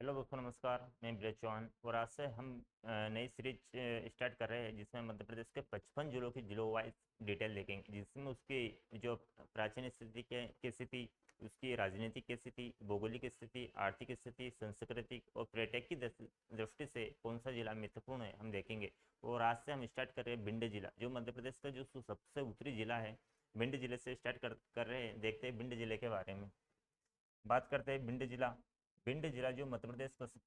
Hello दोस्तों, नमस्कार। मैं ब्रज चौहान और आज से हम नई सीरीज स्टार्ट कर रहे हैं जिसमें मध्य प्रदेश के 55 जिलों की जिलो वाइज डिटेल देखेंगे, जिसमें उसकी जो प्राचीन स्थिति के कैसी थी, उसकी राजनीतिक कैसी थी, भौगोलिक स्थिति, आर्थिक स्थिति, सांस्कृतिक और पर्यटक की दृष्टि से कौन सा जिला महत्वपूर्ण है हम देखेंगे। और आज से हम स्टार्ट कर रहे हैं भिंड जिला, जो मध्य प्रदेश का जो सबसे उत्तरी जिला है। भिंड जिले से स्टार्ट कर रहे हैं, देखते हैं भिंड जिले के बारे में। बात करते हैं भिंड जिला। भिंड जिला जो मध्य प्रदेश का जो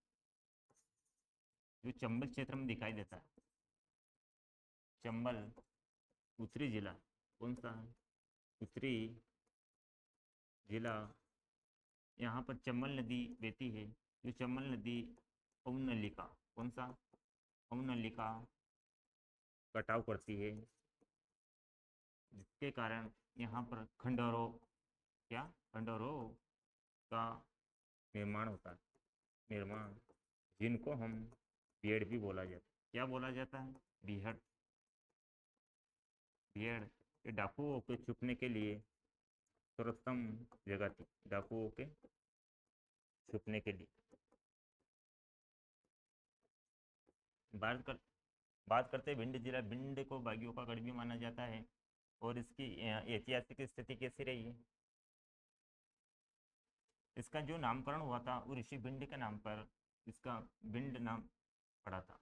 चंबल क्षेत्र में दिखाई देता है। चंबल उत्तरी जिला कौन सा है? उत्तरी जिला। यहाँ पर चंबल नदी बहती है। जो चंबल नदी अवनलिका कौन सा अवनलिका कटाव करती है, जिसके कारण यहाँ पर खंडरों क्या खंडरों का निर्माण होता है। निर्माण जिनको हम भेड़ भी बोला जाता है। क्या बोला जाता है? बिहड़। भेड़ ये डाकुओं के छुपने के लिए सर्वोत्तम जगह थी, डाकुओं के छुपने के लिए। बात कर बात करते हैं भिंड जिला। भिंड को बागियों का गढ़ भी माना जाता है। और इसकी ऐतिहासिक स्थिति कैसी रही है? इसका जो नामकरण हुआ था वो ऋषि भिंड के नाम पर इसका भिंड नाम पड़ा था।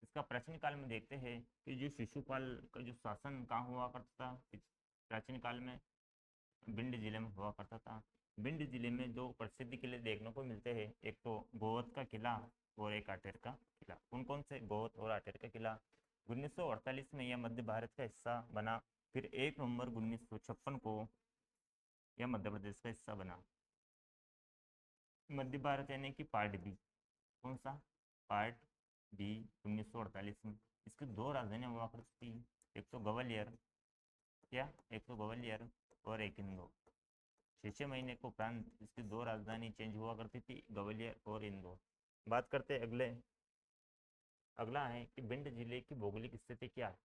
इसका प्राचीन काल में देखते हैं कि जो शिशुपाल का जो शासन कहाँ हुआ करता था प्राचीन काल में, भिंड जिले में हुआ करता था। भिंड जिले में दो प्रसिद्ध किले देखने को मिलते हैं, एक तो गोवत का किला और एक आटेर का किला। कौन कौन से? गोवत और आटेर का किला। 1948 में यह मध्य भारत का हिस्सा बना। फिर 1 नवंबर 1956 को यह मध्य प्रदेश का हिस्सा बना। मध्य भारत यानी कि पार्ट बी। कौन सा? Part B. 1948 में इसकी दो राजधानियां हुआ करती थी, एक तो ग्वालियर। क्या? एक तो ग्वालियर और एक इंदौर। 6 महीने को उपरांत इसकी दो राजधानी चेंज हुआ करती थी, ग्वालियर और इंदौर। बात करते हैं अगला है कि भिंड जिले की भौगोलिक स्थिति क्या है।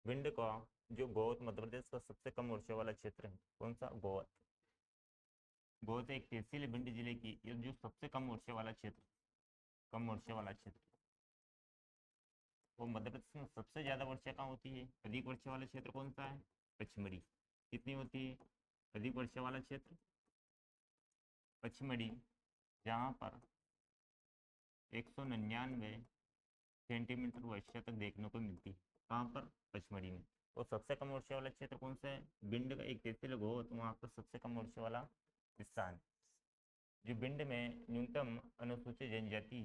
भिंड का जो गोवत मध्य प्रदेश का सबसे कम वर्षा वाला क्षेत्र है। कौन सा? गोवत। गोवत एक तहसील है भिंड जिले की, ये जो सबसे कम वर्षा वाला क्षेत्र, कम वर्षा वाला क्षेत्र। वो मध्य प्रदेश में सबसे ज्यादा वर्षा कहाँ होती है? अधिक वर्षा वाला क्षेत्र कौन सा है? पचमढ़ी। कितनी होती है अधिक वर्षा वाला क्षेत्र? पचमढ़ी, जहाँ पर 199 सेंटीमीटर वर्षा तक देखने को मिलती है। कहाँ पर? पचमढ़ी में। और सबसे कम वर्षा वाला क्षेत्र कौन सा है? भिंड का एक तहसील हो तो वहाँ पर सबसे कम वर्षा वाला स्थान। जो भिंड में न्यूनतम अनुसूचित जनजाति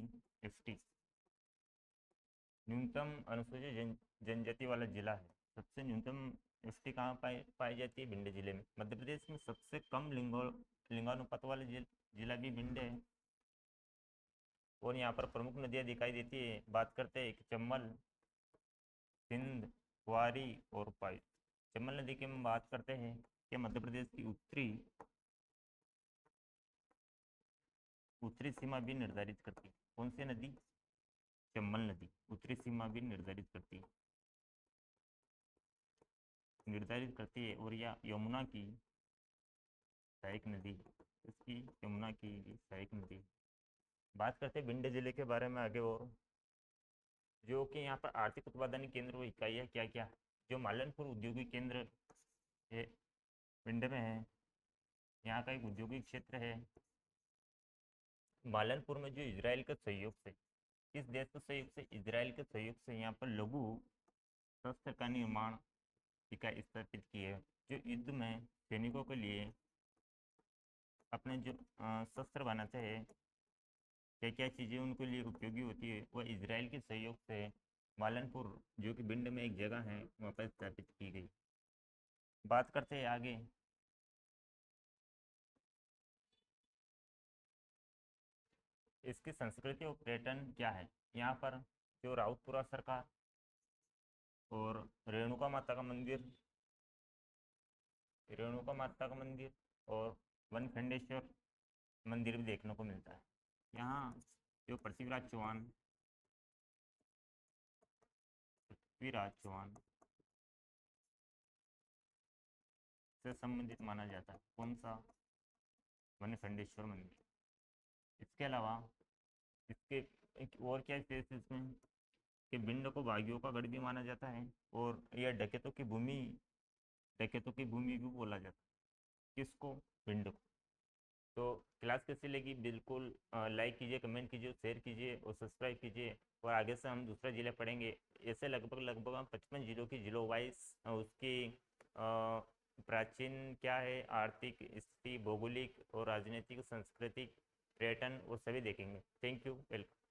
एसटी, न्यूनतम अनुसूचित जनजाति वाला जिला है। सबसे न्यूनतम एसटी कहाँ पाई जाती है? भिंड जिले में। मध्य प्रदेश में सबसे कम लिंगानुपात वाला जिला भी भिंड है। और यहाँ पर प्रमुख नदियाँ दिखाई देती है। बात करते हैं कि चंबल, सिंध, क्वारी और पाई। चंबल नदी की हम बात करते हैं कि मध्य प्रदेश की उत्तरी उत्तरी सीमा भी निर्धारित करती है। कौन सी नदी? चंबल नदी उत्तरी सीमा भी निर्धारित करती है। और यह यमुना की सहायक नदी है। इसकी यमुना की सहायक नदी। बात करते हैं भिंड जिले के बारे में आगे। और जो कि यहाँ पर आर्थिक उत्पादन केंद्र व इकाइयाँ क्या क्या? जो मालनपुर औद्योगिक केंद्र है भिंड में है। यहाँ का एक औद्योगिक क्षेत्र है मालनपुर में, जो इसराइल के सहयोग से, किस देश के सहयोग से? इसराइल के सहयोग से यहाँ पर लघु शस्त्र का निर्माण इकाई स्थापित की है। जो युद्ध में सैनिकों के लिए अपने जो शस्त्र बनाते हैं, क्या क्या चीज़ें उनके लिए उपयोगी होती है, वह इसराइल के सहयोग से मालनपुर, जो कि भिंड में एक जगह है, वहाँ पर स्थापित की गई। बात करते हैं आगे। इसकी संस्कृति और पर्यटन क्या है? यहाँ पर जो राउतपुरा सरकार और रेणुका माता का मंदिर और वनखंडेश्वर मंदिर भी देखने को मिलता है। यहाँ जो पृथ्वीराज चौहान से संबंधित माना जाता है। कौन सा? वनखंडेश्वर मंदिर। इसके अलावा इसके एक और क्या स्पेस इसमें कि भिंड को बागियों का गढ़ भी माना जाता है, और यह डकैतों की भूमि भी बोला जाता है किसको, भिंड को। तो क्लास कैसी लगी, बिल्कुल लाइक कीजिए, कमेंट कीजिए, शेयर कीजिए और सब्सक्राइब कीजिए। और आगे से हम दूसरा जिला पढ़ेंगे। ऐसे लगभग लगभग हम 55 जिलों की जिलो वाइज उसकी प्राचीन क्या है, आर्थिक स्थिति, भौगोलिक और राजनीतिक, सांस्कृतिक, पर्यटन, वो सभी देखेंगे। Thank you, welcome.